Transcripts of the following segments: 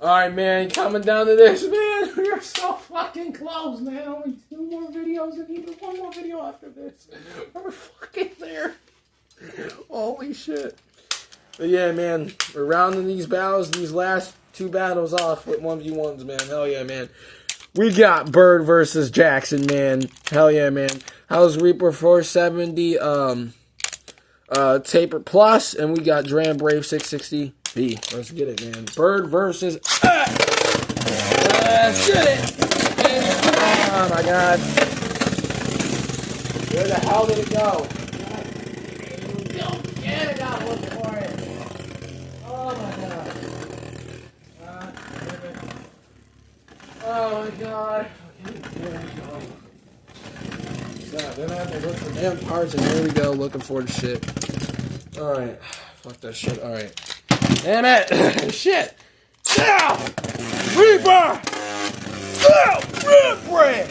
Alright, man, coming down to this, man. We're so fucking close, man. Only 2 more videos and even 1 more video after this. We're fucking there. Holy shit. But yeah, man, we're rounding these battles, these last 2 battles off with 1v1s, man. Hell yeah, man. We got Bird versus Jackson, man. Hell yeah, man. Hellsreaper 470, Taper Plus, and we got Dranbrave 660. Let's get it, man. Bird versus... let's get it! Oh, my God. Where the hell did it go? Don't get it out. Look for it. Oh, my God. Oh, my God. Okay, there we go. Then I have to look for damn parts, and here we go, looking for the shit. Alright. Fuck that shit. Alright. Damn it! Shit! Hellsreaper! Dranbrave!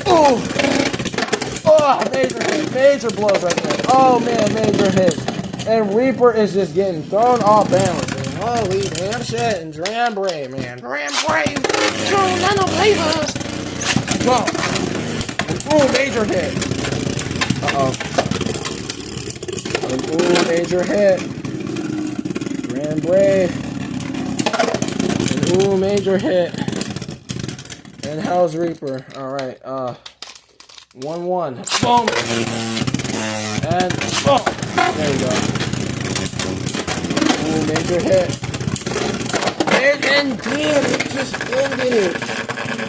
Oh! Oh, major hit. Major blows right there. Oh, man, major hit. And Reaper is just getting thrown off balance, man. Holy damn shit. And Dranbrave, man. Dranbrave! True nano flavors! Whoa! Ooh, major hit. Uh-oh. Ooh, major hit. Dranbrave. Ooh, major hit. And Hellsreaper. Alright, 1-1. Boom! And boom! There we go. Ooh, major hit. And damn, it just ended it.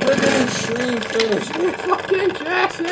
Look at the stream finish. We fucking Jackson!